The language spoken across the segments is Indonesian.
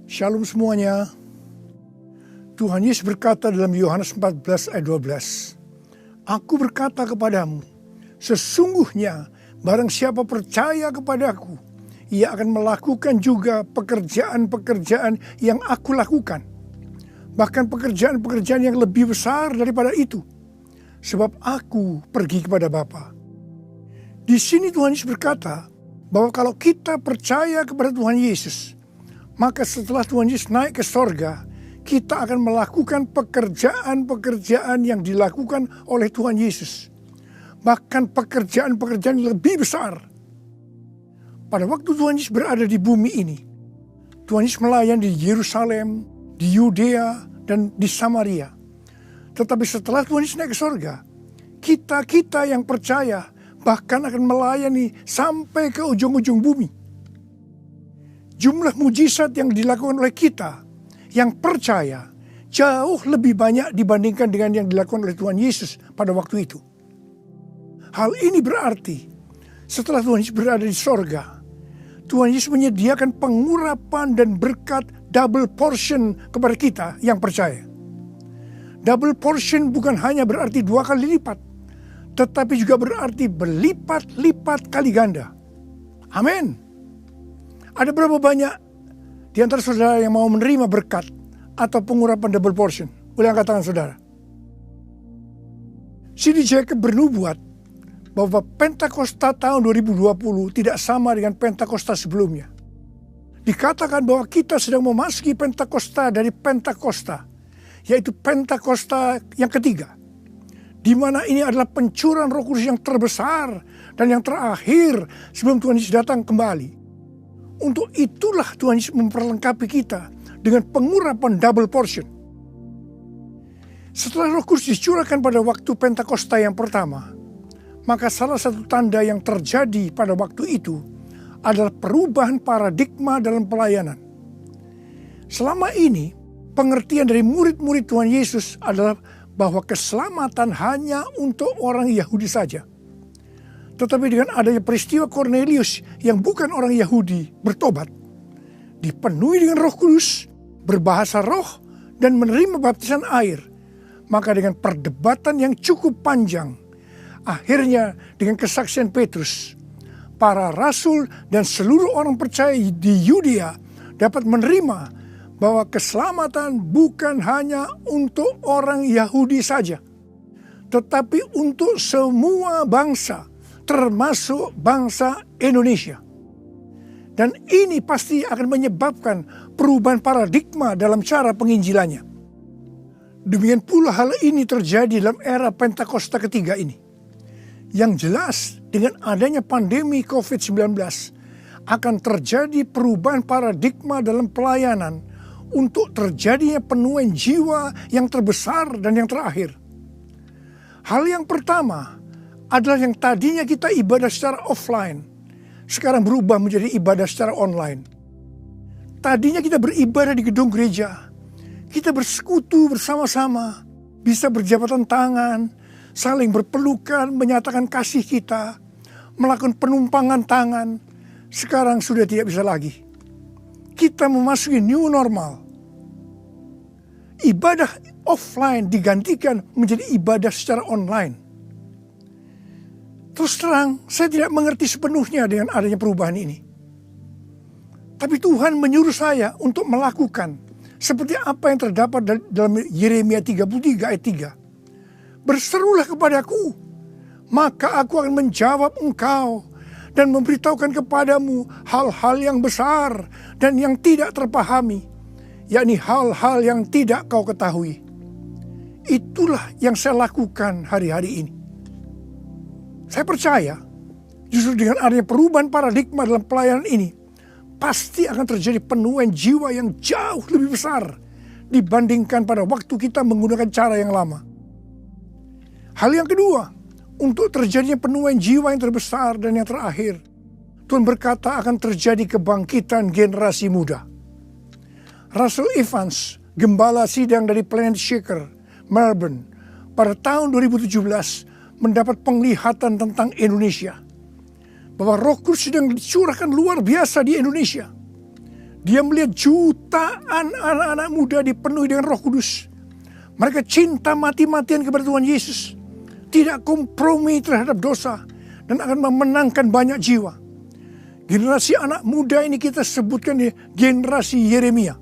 Shalom semuanya. Tuhan Yesus berkata dalam Yohanes 14 ayat 12, Aku berkata kepadamu, sesungguhnya barang siapa percaya kepadaku, ia akan melakukan juga pekerjaan-pekerjaan yang aku lakukan. Bahkan pekerjaan-pekerjaan yang lebih besar daripada itu. Sebab aku pergi kepada Bapa. Di sini Tuhan Yesus berkata bahwa kalau kita percaya kepada Tuhan Yesus, maka setelah Tuhan Yesus naik ke sorga, kita akan melakukan pekerjaan-pekerjaan yang dilakukan oleh Tuhan Yesus. Bahkan pekerjaan-pekerjaan yang lebih besar. Pada waktu Tuhan Yesus berada di bumi ini, Tuhan Yesus melayani di Yerusalem, di Yudea, dan di Samaria. Tetapi setelah Tuhan Yesus naik ke sorga, kita yang percaya bahkan akan melayani sampai ke ujung-ujung bumi. Jumlah mujizat yang dilakukan oleh kita yang percaya jauh lebih banyak dibandingkan dengan yang dilakukan oleh Tuhan Yesus pada waktu itu. Hal ini berarti setelah Tuhan Yesus berada di sorga, Tuhan Yesus menyediakan pengurapan dan berkat double portion kepada kita yang percaya. Double portion bukan hanya berarti 2 kali lipat, tetapi juga berarti berlipat-lipat kali ganda. Amin. Ada berapa banyak di antara saudara yang mau menerima berkat atau pengurapan double portion? Boleh angkat tangan saudara. C.D. Jacobs bernubuat bahwa Pentakosta tahun 2020 tidak sama dengan Pentakosta sebelumnya. Dikatakan bahwa kita sedang memasuki Pentakosta dari Pentakosta, yaitu Pentakosta yang ketiga, di mana ini adalah pencurahan Roh Kudus yang terbesar dan yang terakhir sebelum Tuhan Yesus datang kembali. Untuk itulah Tuhan Yesus memperlengkapi kita dengan pengurapan double portion. Setelah Roh Kudus dicurahkan pada waktu Pentakosta yang pertama, maka salah satu tanda yang terjadi pada waktu itu adalah perubahan paradigma dalam pelayanan. Selama ini, pengertian dari murid-murid Tuhan Yesus adalah bahwa keselamatan hanya untuk orang Yahudi saja. Tetapi dengan adanya peristiwa Cornelius yang bukan orang Yahudi bertobat, dipenuhi dengan Roh Kudus, berbahasa roh, dan menerima baptisan air, maka dengan perdebatan yang cukup panjang, akhirnya dengan kesaksian Petrus, para rasul dan seluruh orang percaya di Yudea dapat menerima bahwa keselamatan bukan hanya untuk orang Yahudi saja, tetapi untuk semua bangsa, termasuk bangsa Indonesia. Dan ini pasti akan menyebabkan perubahan paradigma dalam cara penginjilannya. Demikian pula hal ini terjadi dalam era Pentakosta ketiga ini. Yang jelas dengan adanya pandemi COVID-19 akan terjadi perubahan paradigma dalam pelayanan untuk terjadinya penuaian jiwa yang terbesar dan yang terakhir. Hal yang pertama adalah yang tadinya kita ibadah secara offline, sekarang berubah menjadi ibadah secara online. Tadinya kita beribadah di gedung gereja, kita bersekutu bersama-sama, bisa berjabatan tangan, saling berpelukan, menyatakan kasih kita, melakukan penumpangan tangan. Sekarang sudah tidak bisa lagi. Kita memasuki new normal. Ibadah offline digantikan menjadi ibadah secara online. Terus terang, saya tidak mengerti sepenuhnya dengan adanya perubahan ini. Tapi Tuhan menyuruh saya untuk melakukan seperti apa yang terdapat dalam Yeremia 33 ayat 3. Berserulah kepadaku, maka aku akan menjawab engkau dan memberitahukan kepadamu hal-hal yang besar dan yang tidak terpahami, yakni hal-hal yang tidak kau ketahui. Itulah yang saya lakukan hari-hari ini. Saya percaya justru dengan adanya perubahan paradigma dalam pelayanan ini, pasti akan terjadi penuaian jiwa yang jauh lebih besar dibandingkan pada waktu kita menggunakan cara yang lama. Hal yang kedua, untuk terjadinya penuaian jiwa yang terbesar dan yang terakhir, Tuhan berkata akan terjadi kebangkitan generasi muda. Russell Evans, gembala sidang dari Planet Shaker, Melbourne, pada tahun 2017 mendapat penglihatan tentang Indonesia. Bahwa Roh Kudus sedang dicurahkan luar biasa di Indonesia. Dia melihat jutaan anak-anak muda dipenuhi dengan Roh Kudus. Mereka cinta mati-matian kepada Tuhan Yesus. Tidak kompromi terhadap dosa. Dan akan memenangkan banyak jiwa. Generasi anak muda ini kita sebutkan di generasi Yeremia.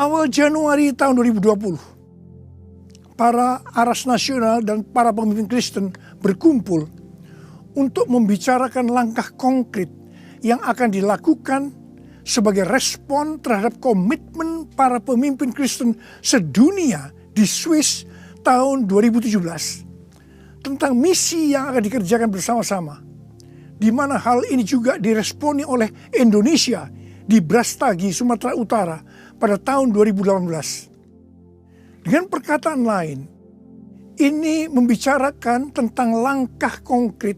Awal Januari tahun 2020. Para aras nasional dan para pemimpin Kristen berkumpul untuk membicarakan langkah konkret yang akan dilakukan sebagai respon terhadap komitmen para pemimpin Kristen sedunia di Swiss tahun 2017 tentang misi yang akan dikerjakan bersama-sama, di mana hal ini juga diresponi oleh Indonesia di Brastagi, Sumatera Utara pada tahun 2018. Dengan perkataan lain, ini membicarakan tentang langkah konkret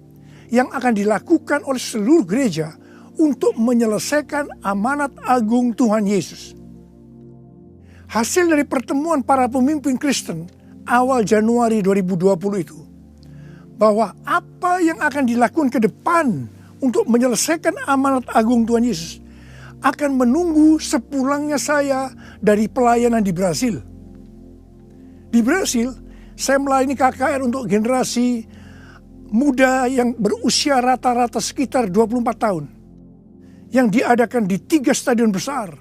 yang akan dilakukan oleh seluruh gereja untuk menyelesaikan amanat agung Tuhan Yesus. Hasil dari pertemuan para pemimpin Kristen awal Januari 2020 itu, bahwa apa yang akan dilakukan ke depan untuk menyelesaikan amanat agung Tuhan Yesus akan menunggu sepulangnya saya dari pelayanan di Brasil. Di Brasil, saya melayani KKR untuk generasi muda yang berusia rata-rata sekitar 24 tahun. Yang diadakan di 3 stadion besar.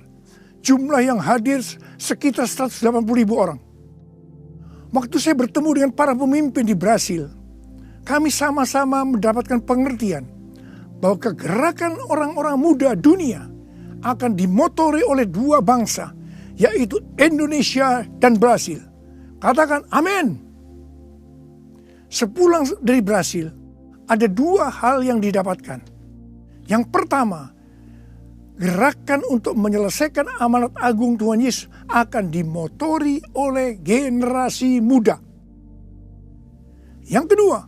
Jumlah yang hadir sekitar 180.000 orang. Waktu saya bertemu dengan para pemimpin di Brasil, kami sama-sama mendapatkan pengertian bahwa kegerakan orang-orang muda dunia akan dimotori oleh 2 bangsa, yaitu Indonesia dan Brasil. Katakan amin. Sepulang dari Brasil, ada 2 hal yang didapatkan. Yang pertama, gerakan untuk menyelesaikan amanat agung Tuhan Yesus akan dimotori oleh generasi muda. Yang kedua,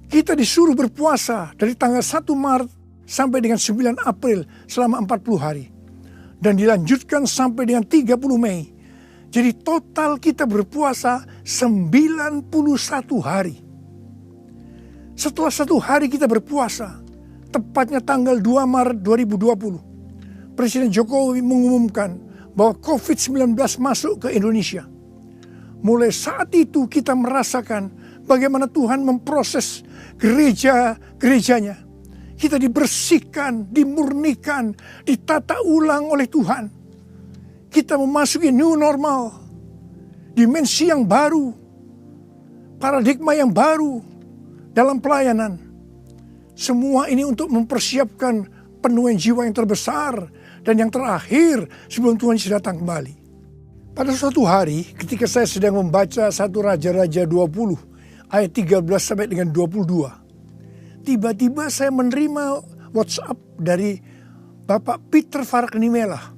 kita disuruh berpuasa dari tanggal 1 Maret sampai dengan 9 April selama 40 hari. Dan dilanjutkan sampai dengan 30 Mei. Jadi total kita berpuasa 91 hari. Setelah 1 hari kita berpuasa, tepatnya tanggal 2 Maret 2020, Presiden Jokowi mengumumkan bahwa COVID-19 masuk ke Indonesia. Mulai saat itu kita merasakan bagaimana Tuhan memproses gerejanya. Kita dibersihkan, dimurnikan, ditata ulang oleh Tuhan. Kita memasuki new normal, dimensi yang baru, paradigma yang baru dalam pelayanan. Semua ini untuk mempersiapkan penuaian jiwa yang terbesar dan yang terakhir sebelum Tuhan Yesus datang kembali. Pada suatu hari ketika saya sedang membaca 1 Raja-Raja 20 ayat 13 sampai dengan 22. Tiba-tiba saya menerima WhatsApp dari Bapak Peter Faraknimela.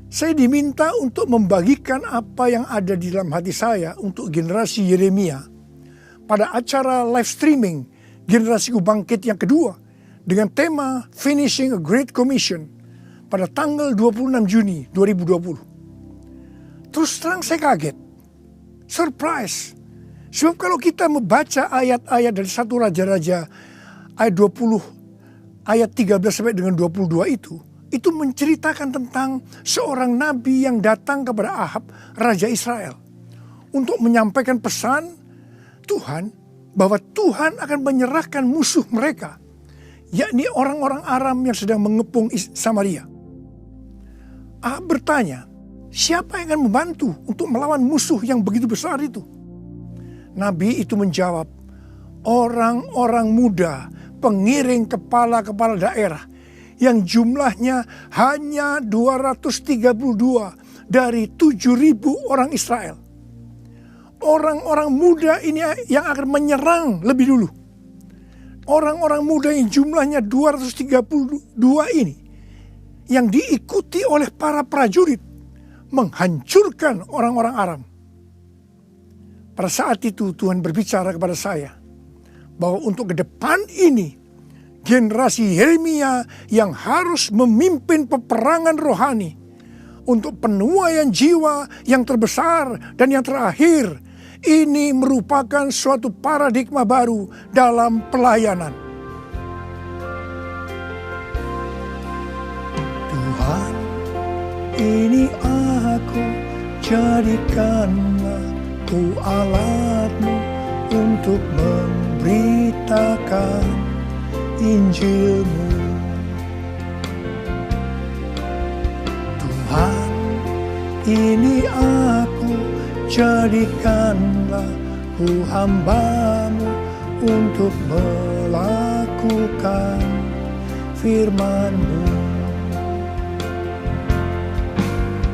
Saya diminta untuk membagikan apa yang ada di dalam hati saya untuk generasi Yeremia pada acara live streaming Generasiku Bangkit yang kedua dengan tema Finishing a Great Commission pada tanggal 26 Juni 2020. Terus terang saya kaget, surprise. Sebab kalau kita membaca ayat-ayat dari 1 Raja-Raja ayat 20 ayat 13 sampai dengan 22 itu menceritakan tentang seorang nabi yang datang kepada Ahab, Raja Israel, untuk menyampaikan pesan Tuhan bahwa Tuhan akan menyerahkan musuh mereka, yakni orang-orang Aram yang sedang mengepung Samaria. Ahab bertanya, siapa yang akan membantu untuk melawan musuh yang begitu besar itu? Nabi itu menjawab, orang-orang muda, pengiring kepala-kepala daerah yang jumlahnya hanya 232 dari 7.000 orang Israel. Orang-orang muda ini yang akan menyerang lebih dulu. Orang-orang muda yang jumlahnya 232 ini yang diikuti oleh para prajurit menghancurkan orang-orang Aram. Pada saat itu Tuhan berbicara kepada saya bahwa untuk ke depan ini generasi Yeremia yang harus memimpin peperangan rohani untuk penuaian jiwa yang terbesar dan yang terakhir. Ini merupakan suatu paradigma baru dalam pelayanan. Tuhan, ini aku, jadikanlah ku alatmu untuk memberitakan Injilmu. Tuhan, ini aku, jadikanlah ku hamba-Mu untuk melakukan firman-Mu.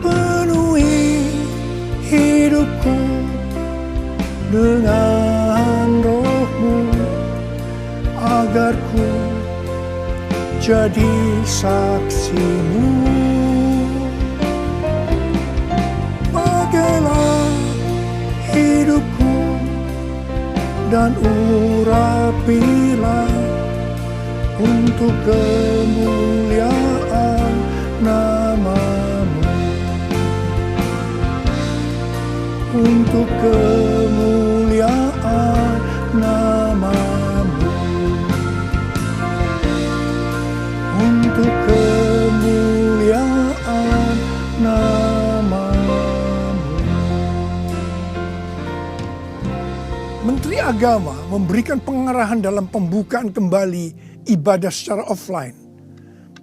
Penuhi hidupku dengan Roh-Mu, agar ku jadi saksi-Mu. Pakailah hidupku dan urapilah untuk kemuliaan nama-Mu, untuk kemuliaan nama-Mu, untuk kemuliaan nama-Mu. Menteri Agama memberikan pengarahan dalam pembukaan kembali ibadah secara offline,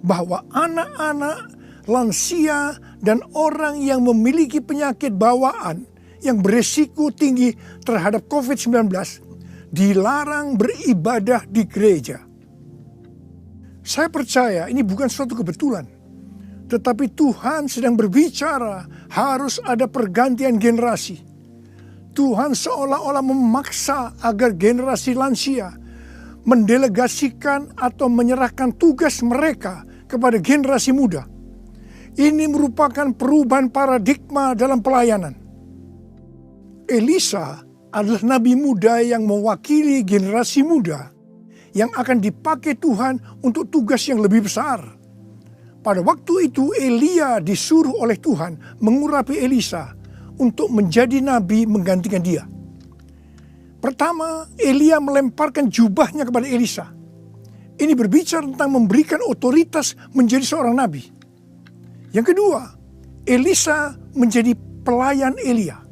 bahwa anak-anak, lansia, dan orang yang memiliki penyakit bawaan yang beresiko tinggi terhadap COVID-19 dilarang beribadah di gereja. Saya percaya ini bukan suatu kebetulan, tetapi Tuhan sedang berbicara harus ada pergantian generasi. Tuhan seolah-olah memaksa agar generasi lansia mendelegasikan atau menyerahkan tugas mereka kepada generasi muda. Ini merupakan perubahan paradigma dalam pelayanan. Elisa adalah nabi muda yang mewakili generasi muda yang akan dipakai Tuhan untuk tugas yang lebih besar. Pada waktu itu Elia disuruh oleh Tuhan mengurapi Elisa untuk menjadi nabi menggantikan dia. Pertama, Elia melemparkan jubahnya kepada Elisa. Ini berbicara tentang memberikan otoritas menjadi seorang nabi. Yang kedua, Elisa menjadi pelayan Elia.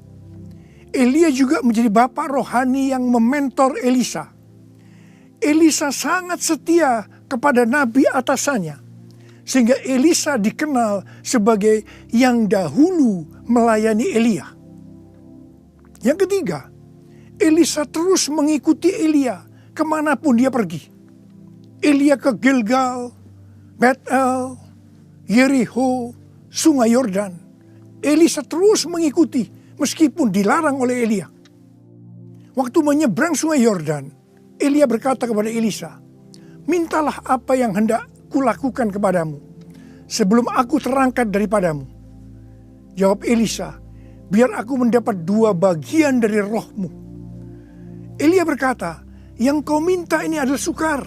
Elia juga menjadi bapak rohani yang mementor Elisa. Elisa sangat setia kepada nabi atasannya, sehingga Elisa dikenal sebagai yang dahulu melayani Elia. Yang ketiga, Elisa terus mengikuti Elia kemanapun dia pergi. Elia ke Gilgal, Betel, Yeriho, Sungai Yordan. Elisa terus mengikuti meskipun dilarang oleh Elia. Waktu menyeberang Sungai Yordan, Elia berkata kepada Elisa, "Mintalah apa yang hendak kulakukan kepadamu sebelum aku terangkat daripadamu." Jawab Elisa, "Biar aku mendapat 2 bagian dari rohmu." Elia berkata, "Yang kau minta ini adalah sukar.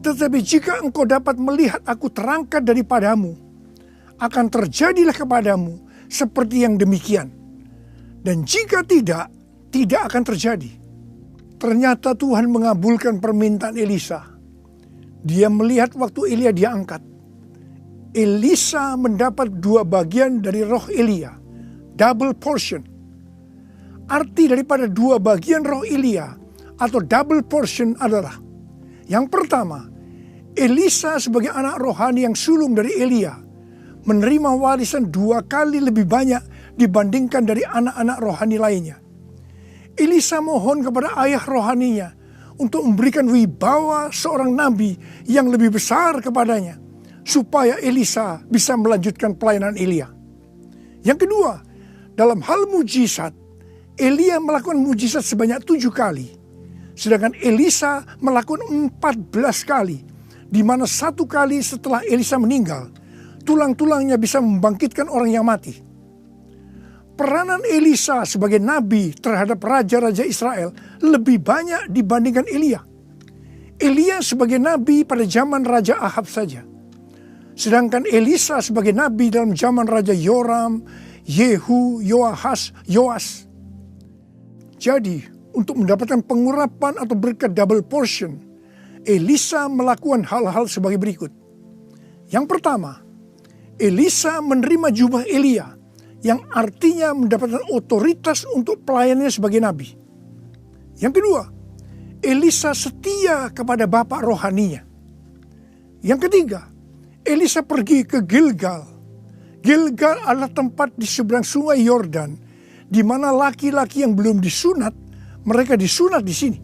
Tetapi jika engkau dapat melihat aku terangkat daripadamu, akan terjadilah kepadamu seperti yang demikian. Dan jika tidak, tidak akan terjadi." Ternyata Tuhan mengabulkan permintaan Elisa. Dia melihat waktu Elia diangkat, Elisa mendapat 2 bagian dari roh Elia, double portion. Arti daripada 2 bagian roh Elia atau double portion adalah, yang pertama, Elisa sebagai anak rohani yang sulung dari Elia menerima warisan 2 kali lebih banyak dibandingkan dari anak-anak rohani lainnya. Elisa mohon kepada ayah rohaninya untuk memberikan wibawa seorang nabi yang lebih besar kepadanya, supaya Elisa bisa melanjutkan pelayanan Elia. Yang kedua, dalam hal mujizat, Elia melakukan mujizat sebanyak 7 kali. Sedangkan Elisa melakukan 14 kali, di mana 1 kali setelah Elisa meninggal, tulang-tulangnya bisa membangkitkan orang yang mati. Peranan Elisa sebagai nabi terhadap raja-raja Israel lebih banyak dibandingkan Elia. Elia sebagai nabi pada zaman Raja Ahab saja. Sedangkan Elisa sebagai nabi dalam zaman Raja Yoram, Yehu, Yoahas, Yoas. Jadi, untuk mendapatkan pengurapan atau berkat double portion, Elisa melakukan hal-hal sebagai berikut. Yang pertama, Elisa menerima jubah Elia, yang artinya mendapatkan otoritas untuk pelayanannya sebagai nabi. Yang kedua, Elisa setia kepada bapak rohaninya. Yang ketiga, Elisa pergi ke Gilgal. Gilgal adalah tempat di seberang sungai Yordan, di mana laki-laki yang belum disunat, mereka disunat di sini.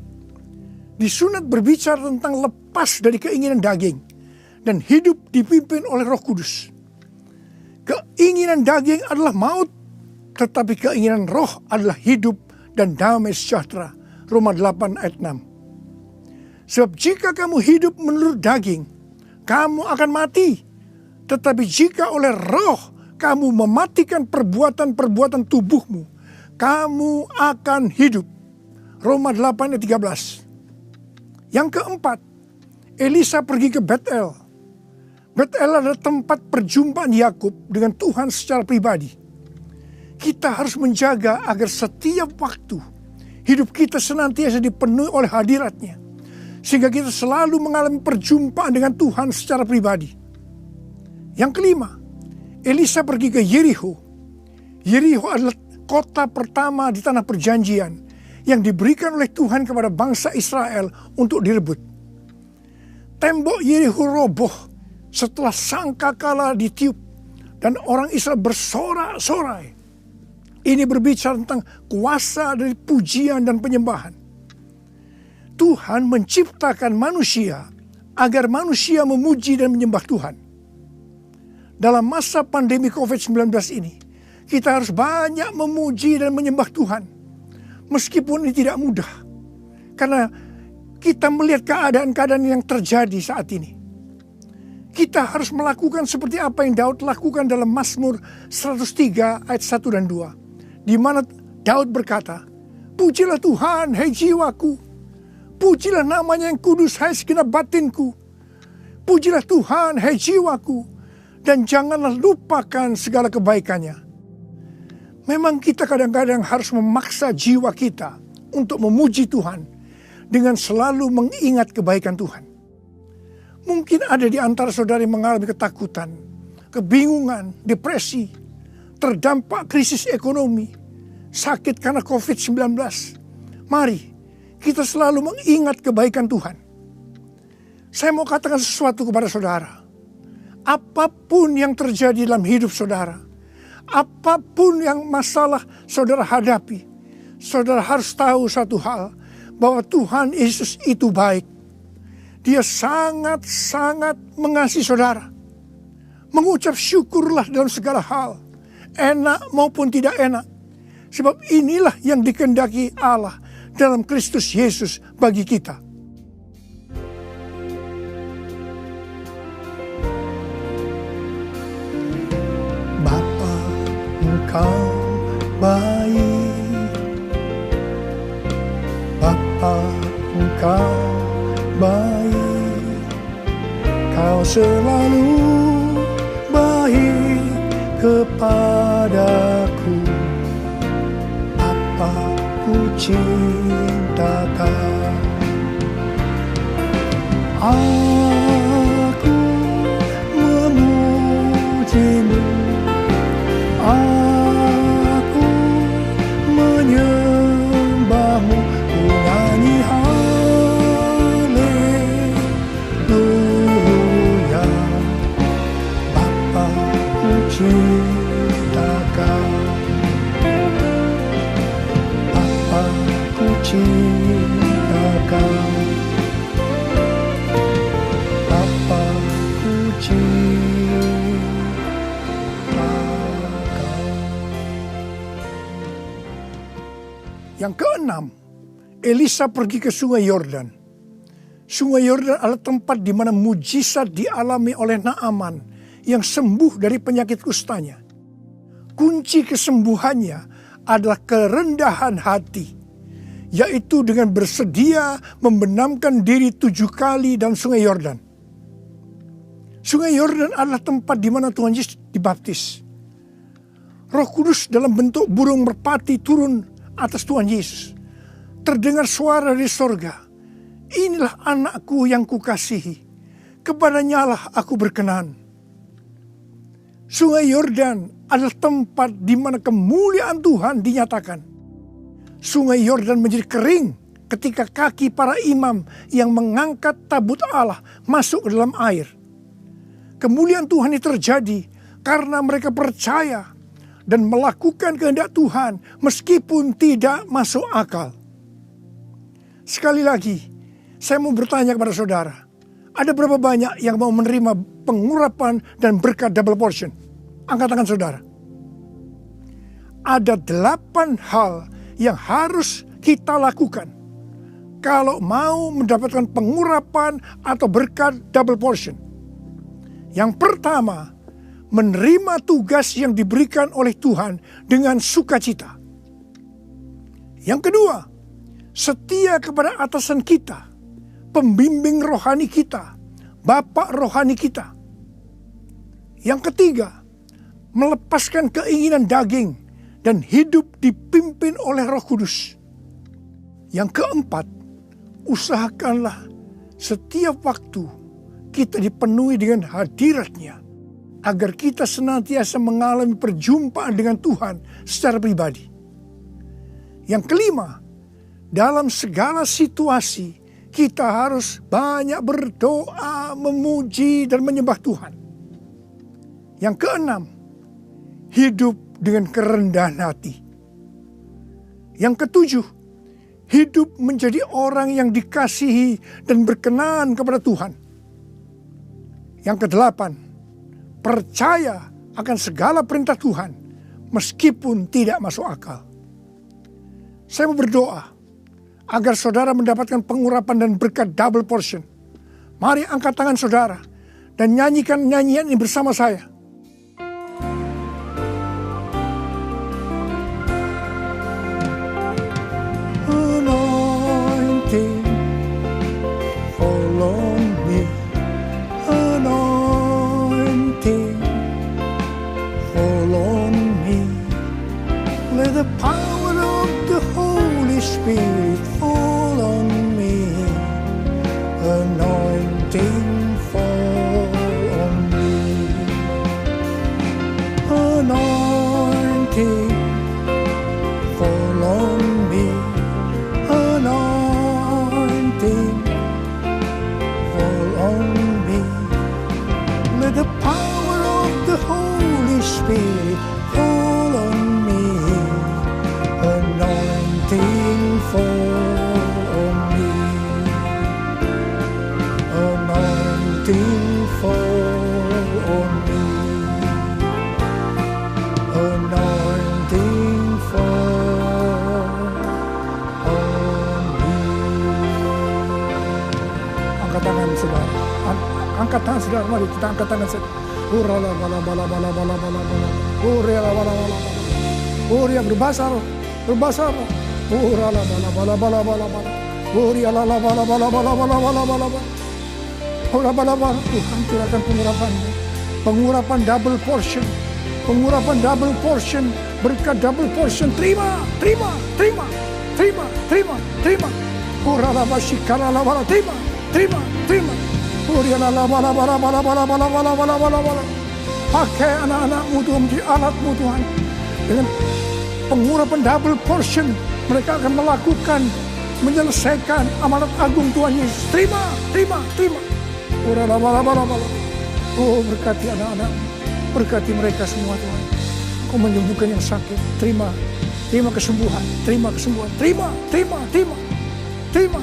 Disunat berbicara tentang lepas dari keinginan daging dan hidup dipimpin oleh Roh Kudus. Keinginan daging adalah maut, tetapi keinginan roh adalah hidup dan damai sejahtera. Roma 8 ayat 6. Sebab jika kamu hidup menurut daging, kamu akan mati. Tetapi jika oleh roh kamu mematikan perbuatan-perbuatan tubuhmu, kamu akan hidup. Roma 8 ayat 13. Yang keempat, Elisa pergi ke Betel. Betel adalah tempat perjumpaan Yakub dengan Tuhan secara pribadi. Kita harus menjaga agar setiap waktu hidup kita senantiasa dipenuhi oleh hadirat-Nya, sehingga kita selalu mengalami perjumpaan dengan Tuhan secara pribadi. Yang kelima, Elisa pergi ke Yeriho. Yeriho adalah kota pertama di tanah perjanjian yang diberikan oleh Tuhan kepada bangsa Israel untuk direbut. Tembok Yeriho roboh setelah sangkakala ditiup dan orang Israel bersorak-sorai. Ini berbicara tentang kuasa dari pujian dan penyembahan. Tuhan menciptakan manusia agar manusia memuji dan menyembah Tuhan. Dalam masa pandemi COVID-19 ini, kita harus banyak memuji dan menyembah Tuhan. Meskipun ini tidak mudah, karena kita melihat keadaan-keadaan yang terjadi saat ini. Kita harus melakukan seperti apa yang Daud lakukan dalam Mazmur 103 ayat 1 dan 2. Di mana Daud berkata, "Pujilah Tuhan, hai jiwaku. Pujilah namanya yang kudus, hai segenap batinku. Pujilah Tuhan, hai jiwaku. Dan janganlah lupakan segala kebaikannya." Memang kita kadang-kadang harus memaksa jiwa kita untuk memuji Tuhan dengan selalu mengingat kebaikan Tuhan. Mungkin ada di antara saudara yang mengalami ketakutan, kebingungan, depresi, terdampak krisis ekonomi, sakit karena COVID-19. Mari kita selalu mengingat kebaikan Tuhan. Saya mau katakan sesuatu kepada saudara. Apapun yang terjadi dalam hidup saudara, apapun yang masalah saudara hadapi, saudara harus tahu satu hal, bahwa Tuhan Yesus itu baik. Dia sangat-sangat mengasihi saudara. Mengucap syukurlah dalam segala hal, enak maupun tidak enak. Sebab inilah yang dikehendaki Allah dalam Kristus Yesus bagi kita. Bapa, Engkau baik. Bapa, Engkau baik. Kau selalu baik kepadaku. Apa ku cinta Kau. Aku memujimu. Aku menyembahmu. Ku nyanyi haleluya. Bapa ku cinta Kau. Bapa ku cinta Kau. Bapa ku cinta Kau. Yang keenam, Elisa pergi ke sungai Yordan. Sungai Yordan adalah tempat di mana mujizat dialami oleh Naaman yang sembuh dari penyakit kustanya. Kunci kesembuhannya adalah kerendahan hati, yaitu dengan bersedia membenamkan diri 7 kali dalam sungai Yordan. Sungai Yordan adalah tempat di mana Tuhan Yesus dibaptis. Roh Kudus dalam bentuk burung merpati turun atas Tuhan Yesus. Terdengar suara dari sorga, "Inilah anakku yang kukasihi, kepadanya lah aku berkenan." Sungai Yordan adalah tempat di mana kemuliaan Tuhan dinyatakan. Sungai Yordan menjadi kering ketika kaki para imam yang mengangkat tabut Allah masuk ke dalam air. Kemuliaan Tuhan ini terjadi karena mereka percaya dan melakukan kehendak Tuhan meskipun tidak masuk akal. Sekali lagi, saya mau bertanya kepada saudara, ada berapa banyak yang mau menerima pengurapan dan berkat double portion? Angkat tangan saudara. Ada 8 hal yang harus kita lakukan kalau mau mendapatkan pengurapan atau berkat double portion. Yang pertama, menerima tugas yang diberikan oleh Tuhan dengan sukacita. Yang kedua, setia kepada atasan kita, pembimbing rohani kita, bapak rohani kita. Yang ketiga, melepaskan keinginan daging dan hidup dipimpin oleh Roh Kudus. Yang keempat, usahakanlah setiap waktu kita dipenuhi dengan hadirat-Nya, agar kita senantiasa mengalami perjumpaan dengan Tuhan secara pribadi. Yang kelima, dalam segala situasi kita harus banyak berdoa, memuji dan menyembah Tuhan. Yang keenam, hidup dengan kerendahan hati. Yang ketujuh, hidup menjadi orang yang dikasihi dan berkenan kepada Tuhan. Yang kedelapan, percaya akan segala perintah Tuhan meskipun tidak masuk akal. Saya mau berdoa agar saudara mendapatkan pengurapan dan berkat double portion. Mari angkat tangan saudara dan nyanyikan nyanyian ini bersama saya. Anointing, follow me. Anointing, follow me. Let the power of the Holy Spirit fall on me. Anointing, fall on me. Anointing, fall on me. Anointing, fall on me. Let the power of the Holy Spirit fall on me. Anointing, fall on me. Anointing, fall on me. Anointing, fall on me. Angkat tangan saudara. Angkat tangan saudara. Mari kita angkat tangan saudara. Urala bala bala bala bala bala bala. Urala bala bala bala. Uria berbahasa roh. Berbahasa roh. Urala bala bala bala bala bala. Urala bala bala bala bala bala bala bala. Ora bala bala. Tuhan curahkan pengurapan-Mu. Pengurapan double portion. Pengurapan double portion. Berkat double portion. Terima, terima, terima, terima, terima, terima. Urala basikala bala. Terima, terima, terima. Urala bala bala bala bala bala bala bala bala bala. Pakai anak-anak-Mu Tuhan menjadi alat-Mu Tuhan. Dengan pengurapan double portion, mereka akan melakukan, menyelesaikan amanat agung Tuhan Yesus. Terima, terima, terima. Urala bala bala bala. Oh, berkati anak-anak, berkati mereka semua Tuhan. Kau menyembuhkan yang sakit. Terima, terima kesembuhan, terima kesembuhan, terima, terima, terima, terima.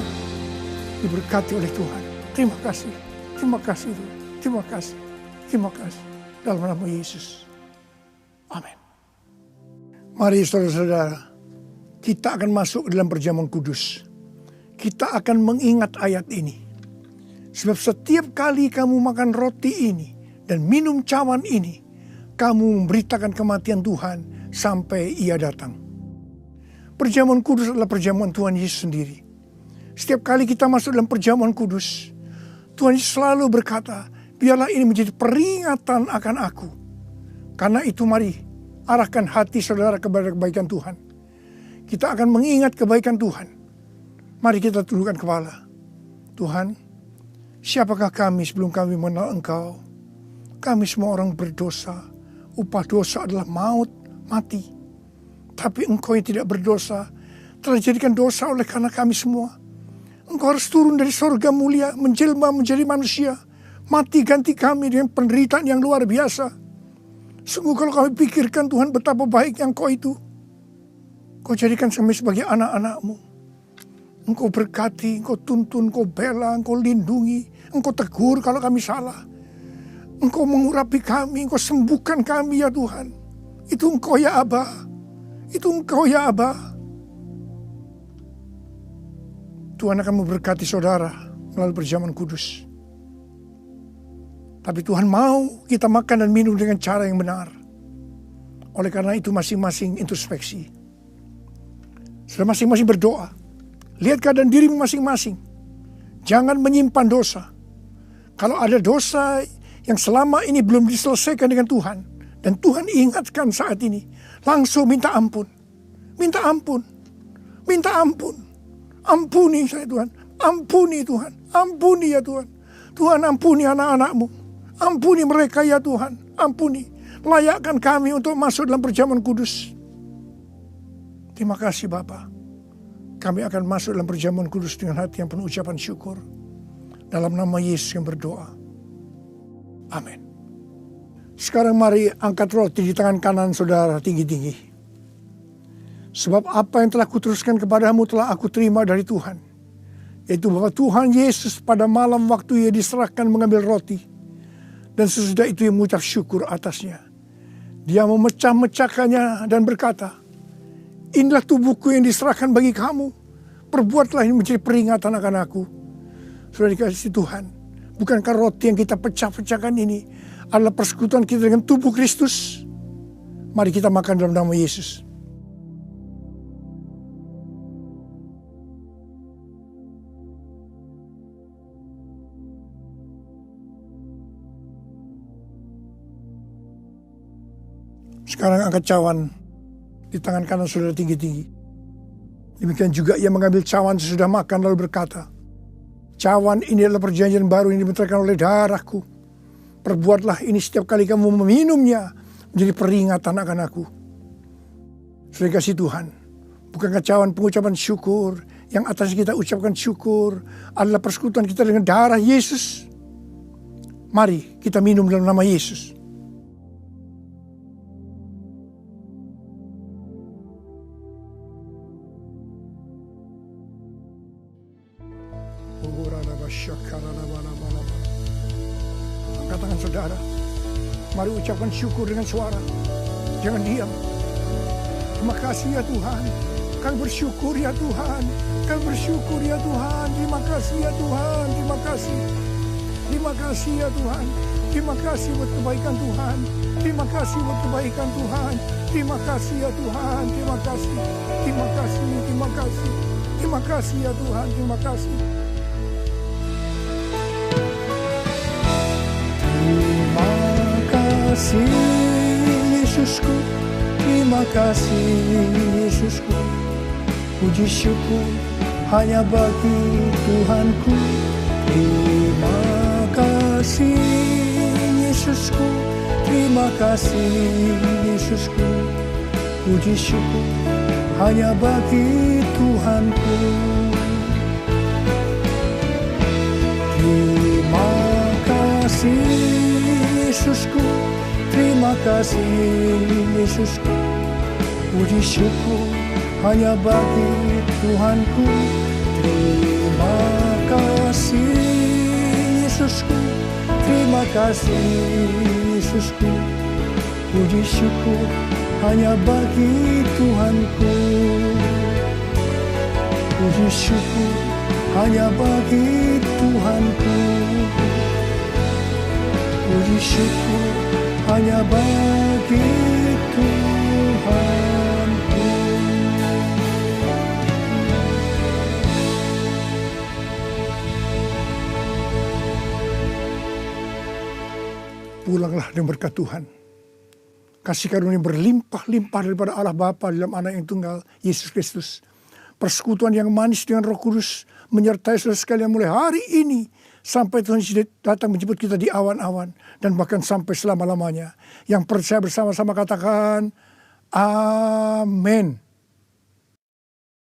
Diberkati oleh Tuhan. Terima kasih, terima kasih Tuhan. Terima kasih, terima kasih. Dalam nama Yesus. Amin. Mari saudara-saudara, kita akan masuk dalam perjamuan kudus. Kita akan mengingat ayat ini. Sebab setiap kali kamu makan roti ini dan minum cawan ini, kamu memberitakan kematian Tuhan sampai Ia datang. Perjamuan kudus adalah perjamuan Tuhan Yesus sendiri. Setiap kali kita masuk dalam perjamuan kudus, Tuhan Yesus selalu berkata, biarlah ini menjadi peringatan akan aku. Karena itu mari arahkan hati saudara kepada kebaikan Tuhan. Kita akan mengingat kebaikan Tuhan. Mari kita tundukkan kepala. Tuhan, siapakah kami sebelum kami mengenal Engkau? Kami semua orang berdosa, Upah dosa adalah maut, mati. Tapi Engkau yang tidak berdosa telah dijadikan dosa oleh karena kami semua. Engkau harus turun dari sorga mulia, menjelma menjadi manusia, mati ganti kami dengan penderitaan yang luar biasa. Sungguh kalau kami pikirkan Tuhan betapa baiknya Engkau itu. Engkau jadikan kami sebagai anak-anak-Mu. Engkau berkati, Engkau tuntun, Engkau bela, Engkau lindungi, Engkau tegur kalau kami salah. Engkau mengurapi kami, Engkau sembuhkan kami ya Tuhan. Itu Engkau ya Aba. Itu Engkau ya Aba. Tuhan akan memberkati saudara melalui perjamuan kudus. Tapi Tuhan mau kita makan dan minum dengan cara yang benar. Oleh karena itu masing-masing introspeksi. Sudah masing-masing berdoa. Lihat keadaan dirimu masing-masing. Jangan menyimpan dosa. Kalau ada dosa yang selama ini belum diselesaikan dengan Tuhan, dan Tuhan ingatkan saat ini, langsung minta ampun. Minta ampun. Minta ampun. Ampuni saya Tuhan. Ampuni Tuhan. Ampuni ya Tuhan. Tuhan ampuni anak-anak-Mu. Ampuni mereka ya Tuhan. Ampuni. Layakkan kami untuk masuk dalam perjamuan kudus. Terima kasih Bapa. Kami akan masuk dalam perjamuan kudus dengan hati yang penuh ucapan syukur. Dalam nama Yesus yang berdoa. Amin. Sekarang mari angkat roti di tangan kanan saudara tinggi-tinggi. Sebab apa yang telah kuteruskan kepadamu telah aku terima dari Tuhan. Yaitu bahwa Tuhan Yesus pada malam waktu ia diserahkan mengambil roti. Dan sesudah itu ia mengucap syukur atasnya. Dia memecah-mecahkannya dan berkata, inilah tubuhku yang diserahkan bagi kamu. Perbuatlah ini menjadi peringatan akan aku. Sudah dikasih Tuhan. Bukankah roti yang kita pecah-pecahkan ini adalah persekutuan kita dengan tubuh Kristus? Mari kita makan dalam nama Yesus. Sekarang angkat cawan di tangan kanan saudara tinggi-tinggi. Demikian juga ia mengambil cawan sesudah makan lalu berkata, cawan ini adalah perjanjian baru yang dibenterkan oleh darahku. Perbuatlah ini setiap kali kamu meminumnya menjadi peringatan akan aku. Sudah kasih Tuhan. Bukankah cawan pengucapan syukur yang atas kita ucapkan syukur adalah persekutuan kita dengan darah Yesus? Mari kita minum dalam nama Yesus. Angkat tangan saudara. Mari ucapkan syukur dengan suara. Jangan diam. Terima kasih ya Tuhan. Kami bersyukur ya Tuhan. Kami bersyukur ya Tuhan. Terima kasih ya Tuhan. Terima kasih. Terima kasih ya Tuhan. Terima kasih buat kebaikan Tuhan. Terima kasih buat kebaikan Tuhan. Terima kasih ya Tuhan. Terima kasih. Terima kasih. Terima kasih. Terima kasih ya Tuhan. Terima kasih. Terima kasih Yesusku, terima kasih Yesusku. Puji syukur hanya bagi Tuhanku. Terima kasih Yesusku, terima kasih Yesusku. Puji syukur hanya bagi Tuhanku. Terima kasih Yesusku, terima kasih Yesusku. Puji syukur hanya bagi Tuhanku. Terima kasih Yesusku, terima kasih Yesusku. Puji syukur hanya bagi Tuhanku. Puji syukur hanya bagi Tuhanku. Puji syukur hanya bagi Tuhanku. Pulanglah dengan berkat Tuhan. Kasih karunia berlimpah-limpah daripada Allah Bapa dalam Anak yang tunggal, Yesus Kristus. Persekutuan yang manis dengan Roh Kudus menyertai saudara sekalian mulai hari ini sampai Tuhan Yesus datang menjemput kita di awan-awan, dan bahkan sampai selama-lamanya. Yang percaya bersama-sama katakan, amin.